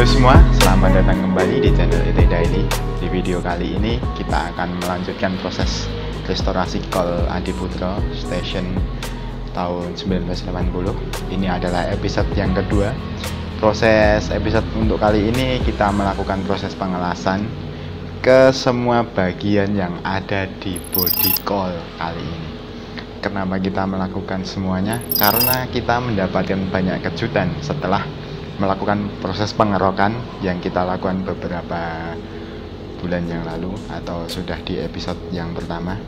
Halo semua, selamat datang kembali di channel ET Daily. Di video kali ini kita akan melanjutkan proses restorasi Kol Adiputro Station tahun 1980. Ini adalah episode yang kedua. Proses episode untuk kali ini kita melakukan proses pengelasan ke semua bagian yang ada di bodi Kol kali ini. Kenapa kita melakukan semuanya? Karena kita mendapatkan banyak kejutan setelah melakukan proses pengerokan yang kita lakukan beberapa bulan yang lalu atau sudah di episode yang pertama.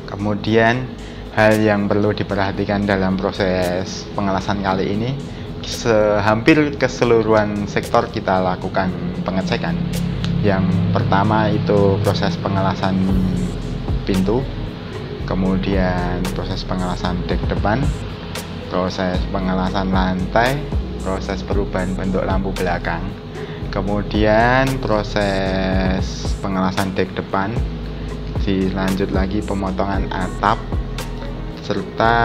Kemudian hal yang perlu diperhatikan dalam proses pengelasan kali ini, hampir keseluruhan sektor kita lakukan pengecekan. Yang pertama itu proses pengelasan pintu, kemudian proses pengelasan dek depan, proses pengelasan lantai, proses perubahan bentuk lampu belakang, kemudian proses pengelasan dek depan, dilanjut lagi pemotongan atap, serta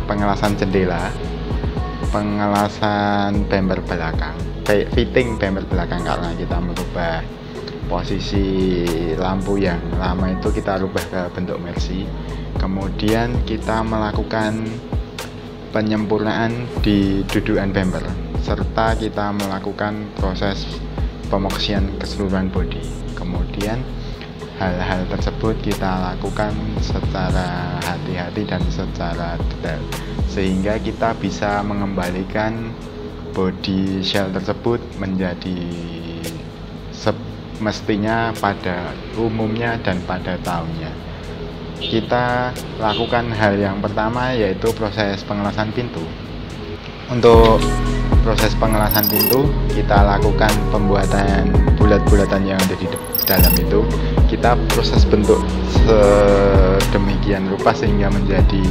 pengelasan jendela, pengelasan bemper belakang, fitting bemper belakang karena kita merubah posisi lampu yang lama itu kita rubah ke bentuk Mercy. Kemudian kita melakukan penyempurnaan di dudukan bemper, serta kita melakukan proses pemoksian keseluruhan bodi. Kemudian hal-hal tersebut kita lakukan secara hati-hati dan secara detail, sehingga kita bisa mengembalikan bodi shell tersebut menjadi semestinya pada umumnya dan pada tahunnya. Kita lakukan hal yang pertama yaitu proses pengelasan pintu. Untuk proses pengelasan pintu kita lakukan pembuatan bulat-bulatan yang ada di dalam itu. Kita proses bentuk sedemikian rupa sehingga menjadi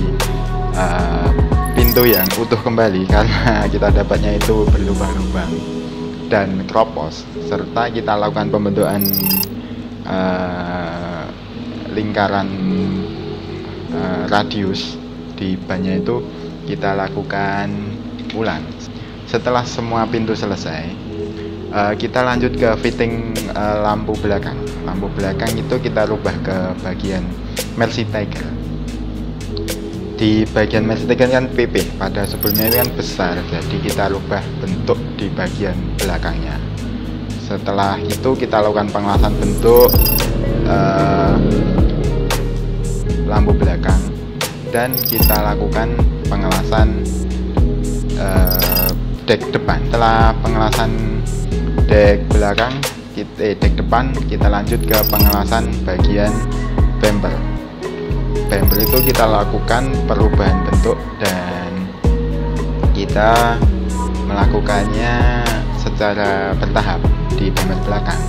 pintu yang utuh kembali, karena kita dapatnya itu berlubang-lubang dan kropos, serta kita lakukan pembentukan lingkaran radius di bannya itu kita lakukan ulang. Setelah semua pintu selesai, kita lanjut ke fitting lampu belakang. Lampu belakang itu kita rubah ke bagian Mercy Tiger. Di bagian Mercy Tiger kan pipih, pada sebelumnya itu kan besar, jadi kita rubah bentuk di bagian belakangnya. Setelah itu kita lakukan pengelasan bentuk lampu belakang, dan kita lakukan pengelasan dek depan. Setelah pengelasan dek belakang, dek depan, kita lanjut ke pengelasan bagian bumper. Bumper itu kita lakukan perubahan bentuk dan kita melakukannya secara bertahap di bumper belakang.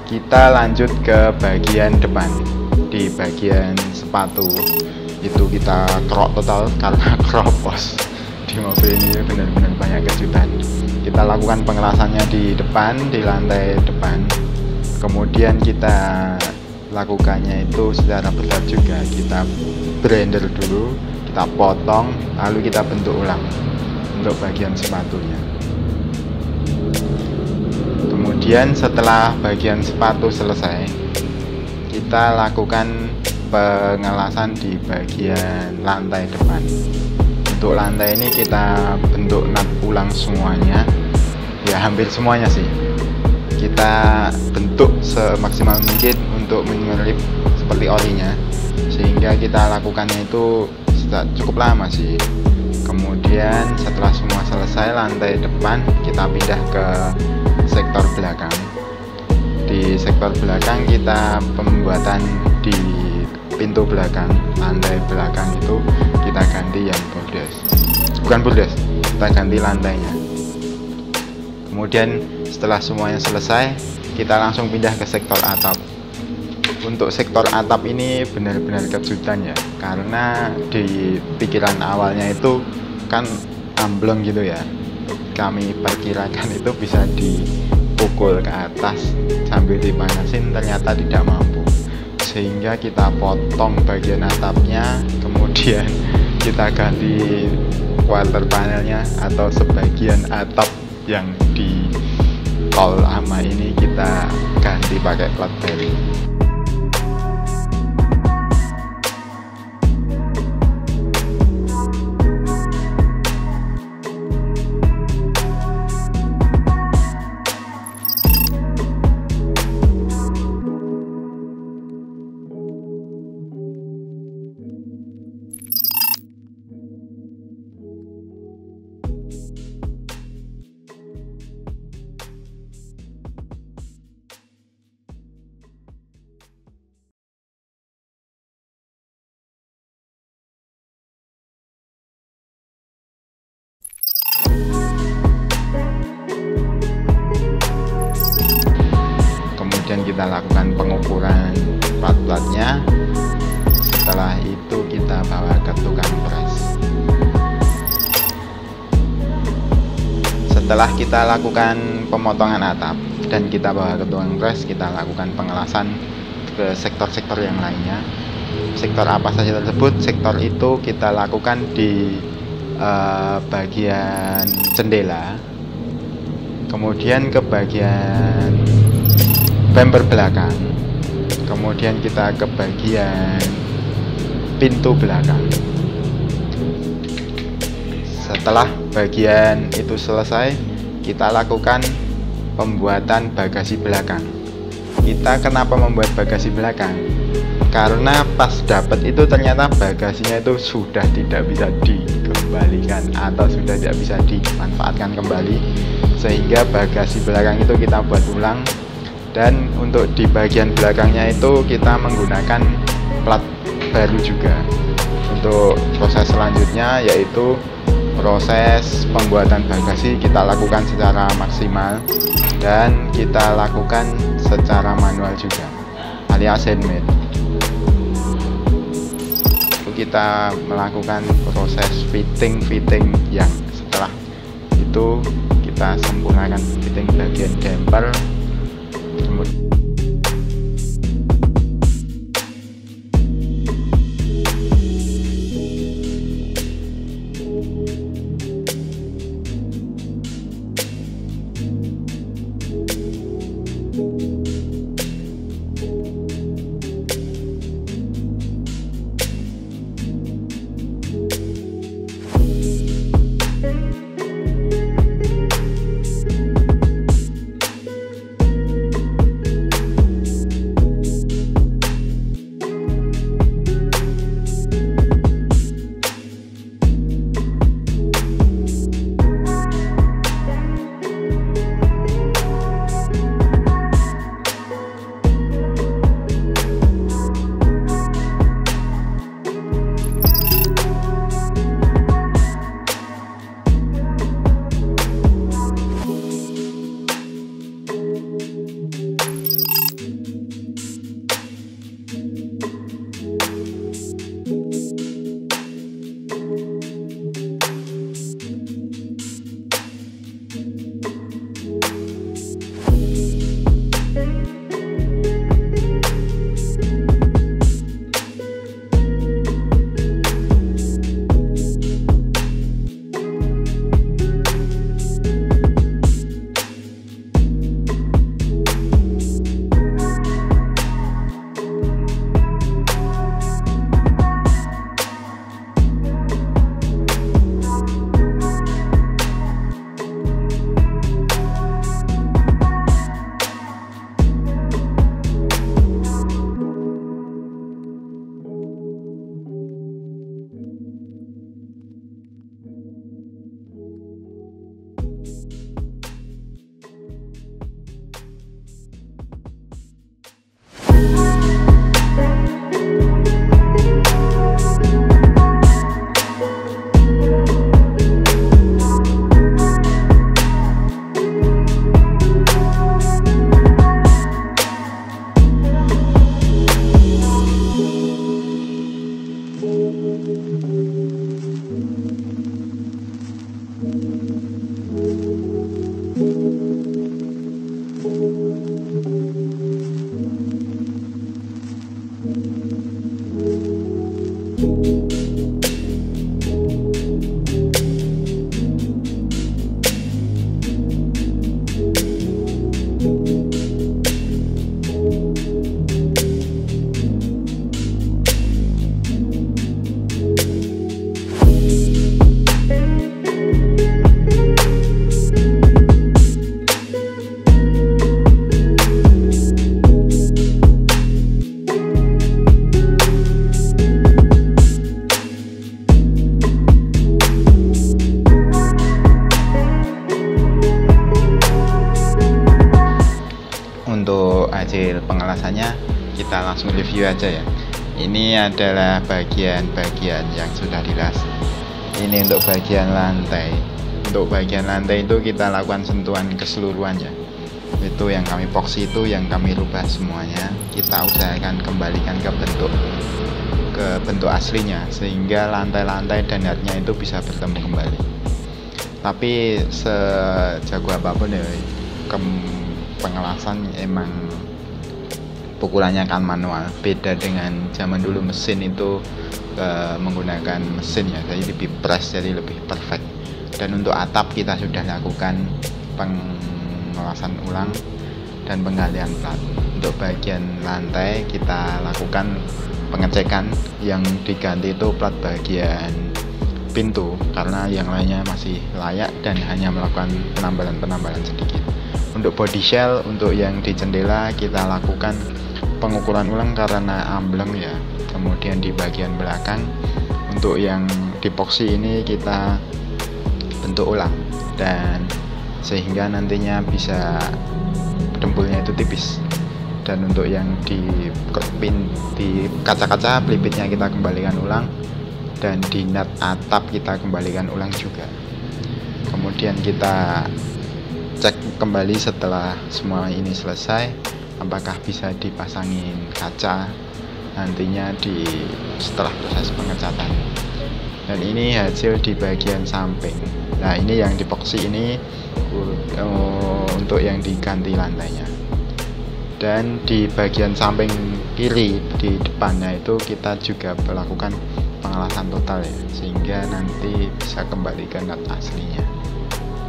Kita lanjut ke bagian depan. Di bagian sepatu itu kita kerok total karena kropos. Di mobil ini benar-benar banyak kejutan. Kita lakukan pengelasannya di depan, di lantai depan. Kemudian kita lakukannya itu secara besar juga. Kita blender dulu, kita potong, lalu kita bentuk ulang untuk bagian sepatunya. Kemudian setelah bagian sepatu selesai, kita lakukan pengelasan di bagian lantai depan. Untuk lantai ini kita bentuk nut ulang semuanya, ya hampir semuanya sih. Kita bentuk semaksimal mungkin untuk menyelip seperti orinya, sehingga kita lakukannya itu cukup lama sih. Kemudian setelah semua selesai lantai depan, kita pindah ke sektor belakang. Di sektor belakang kita pembuatan di pintu belakang, lantai belakang itu kita ganti yang bordes, bukan bordes, kita ganti lantainya. Kemudian setelah semuanya selesai, kita langsung pindah ke sektor atap. Untuk sektor atap ini benar-benar kejutan ya, karena di pikiran awalnya itu kan amblong gitu ya. Kami perkirakan itu bisa dipukul ke atas sambil dipanasin, ternyata tidak mampu, sehingga kita potong bagian atapnya, kemudian kita ganti quarter panelnya atau sebagian atap yang di tol lama ini kita ganti pakai plat baru. Kemudian kita lakukan pengukuran plat-platnya. Setelah itu kita bawa ke tukang pres. Setelah kita lakukan pemotongan atap dan kita bawa ke tukang pres, kita lakukan pengelasan ke sektor-sektor yang lainnya. Sektor apa saja tersebut? Sektor itu kita lakukan di bagian jendela, kemudian ke bagian bumper belakang, kemudian kita ke bagian pintu belakang. Setelah bagian itu selesai, kita lakukan pembuatan bagasi belakang. Kita kenapa membuat bagasi belakang? Karena pas dapat itu ternyata bagasinya itu sudah tidak bisa dikembalikan atau sudah tidak bisa dimanfaatkan kembali, sehingga bagasi belakang itu kita buat ulang. Dan untuk di bagian belakangnya itu kita menggunakan plat baru juga. Untuk proses selanjutnya yaitu proses pembuatan bagasi kita lakukan secara maksimal dan kita lakukan secara manual juga, alias handmade. Kita melakukan proses fitting yang setelah itu kita sempurnakan fitting bagian damper. hasil pengelasannya kita langsung review aja ya. Ini adalah bagian-bagian yang sudah dilas. Ini untuk bagian lantai. Untuk bagian lantai itu kita lakukan sentuhan keseluruhannya. Itu yang kami epoxy, itu yang kami rubah semuanya. Kita usahakan kembalikan ke bentuk aslinya, sehingga lantai-lantai dan headnya itu bisa bertemu kembali. Tapi sejago apapun ya, pengelasan emang pukulannya kan manual, beda dengan zaman dulu mesin itu menggunakan mesin ya, jadi lebih press, jadi lebih perfect. Dan untuk atap kita sudah lakukan pengelasan ulang dan penggalian plat. Untuk bagian lantai kita lakukan pengecekan, yang diganti itu plat bagian pintu karena yang lainnya masih layak dan hanya melakukan penambalan sedikit. Untuk body shell, untuk yang di jendela kita lakukan pengukuran ulang karena ambleng ya. Kemudian di bagian belakang untuk yang di epoxy ini kita bentuk ulang, dan sehingga nantinya bisa dempulnya itu tipis. Dan untuk yang di kaca-kaca pelipitnya kita kembalikan ulang, dan di nut atap kita kembalikan ulang juga. Kemudian kita cek kembali setelah semua ini selesai, apakah bisa dipasangin kaca nantinya setelah proses pengecatan. Dan ini hasil di bagian samping. Nah, ini yang di epoxy ini untuk yang diganti lantainya. Dan di bagian samping kiri di depannya itu kita juga melakukan pengelasan total ya, sehingga nanti bisa kembali ke nut aslinya.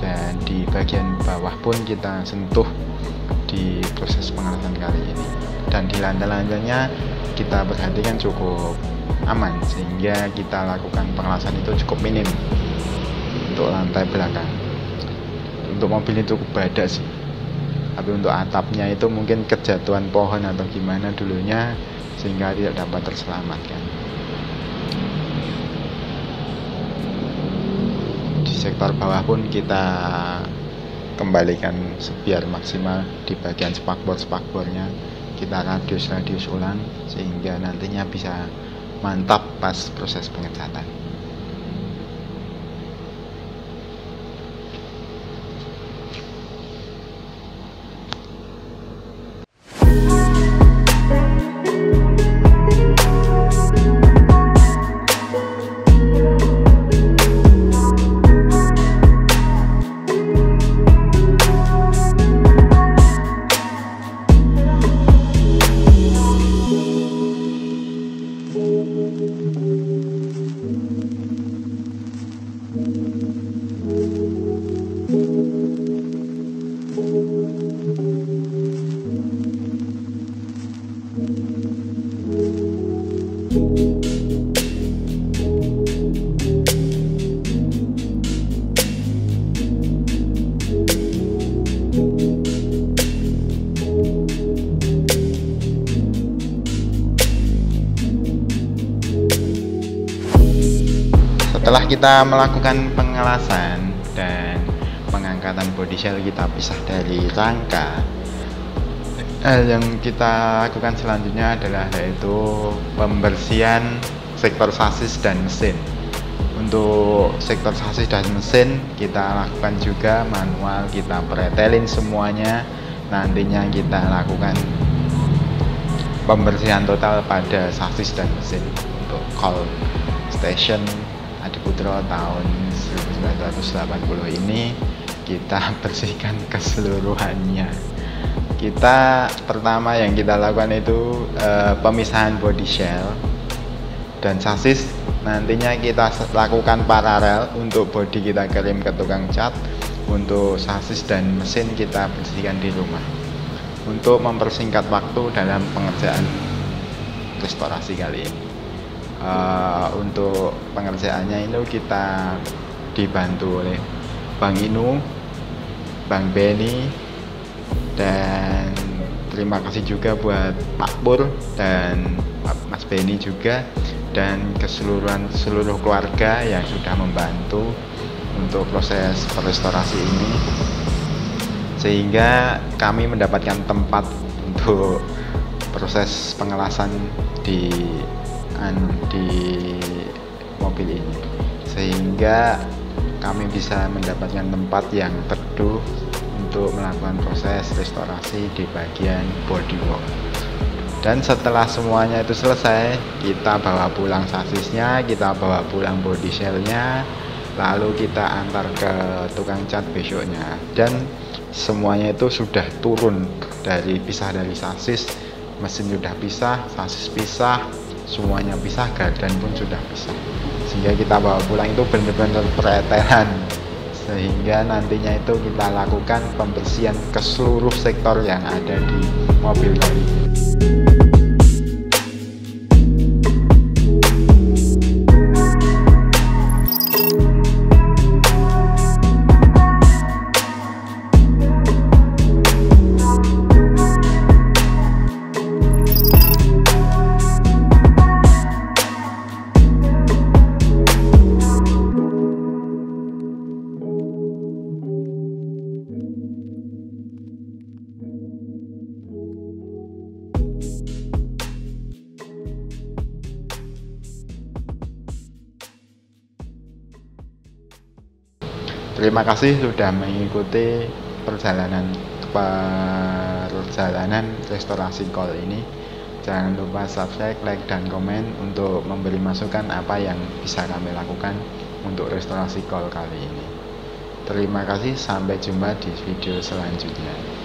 Dan di bagian bawah pun kita sentuh di proses pengelasan kali ini. Dan di lantai-lantainya kita perhatikan cukup aman, sehingga kita lakukan pengelasan itu cukup minim untuk lantai belakang. Untuk mobil itu cukup badak sih, tapi untuk atapnya itu mungkin kejatuhan pohon atau gimana dulunya sehingga tidak dapat terselamatkan. Di sektor bawah pun kita kembalikan biar maksimal. Di bagian spakbor-spakbornya kita radius ulang sehingga nantinya bisa mantap pas proses pengecatan. Setelah kita melakukan pengelasan dan pengangkatan body shell, kita pisah dari rangka. Yang kita lakukan selanjutnya adalah yaitu pembersihan sektor sasis dan mesin. Untuk sektor sasis dan mesin kita lakukan juga manual, kita pretelin semuanya. Nantinya kita lakukan pembersihan total pada sasis dan mesin. Untuk call station Adiputro tahun 1980 ini kita bersihkan keseluruhannya. Pertama yang kita lakukan itu pemisahan body shell dan sasis. Nantinya kita lakukan paralel. Untuk body kita kirim ke tukang cat, untuk sasis dan mesin kita bersihkan di rumah untuk mempersingkat waktu dalam pengerjaan restorasi kali ini. Untuk pengerjaannya itu kita dibantu oleh Bang Inu, Bang Benny, dan terima kasih juga buat Pak Pur dan Mas Benny juga, dan seluruh keluarga yang sudah membantu untuk proses restorasi ini, sehingga kami mendapatkan tempat untuk proses pengelasan di mobil ini, sehingga kami bisa mendapatkan tempat yang teduh untuk melakukan proses restorasi di bagian bodywork. Dan setelah semuanya itu selesai, kita bawa pulang sasisnya, kita bawa pulang body shellnya, lalu kita antar ke tukang cat besoknya. Dan semuanya itu sudah turun pisah dari sasis, mesin sudah pisah, sasis pisah, semuanya pisah, gardan pun sudah pisah, sehingga kita bawa pulang itu benar-benar preteran, sehingga nantinya itu kita lakukan pembersihan ke seluruh sektor yang ada di mobil kali ini. Terima kasih sudah mengikuti perjalanan restorasi kol ini. Jangan lupa subscribe, like, dan komen untuk memberi masukan apa yang bisa kami lakukan untuk restorasi kol kali ini. Terima kasih, sampai jumpa di video selanjutnya.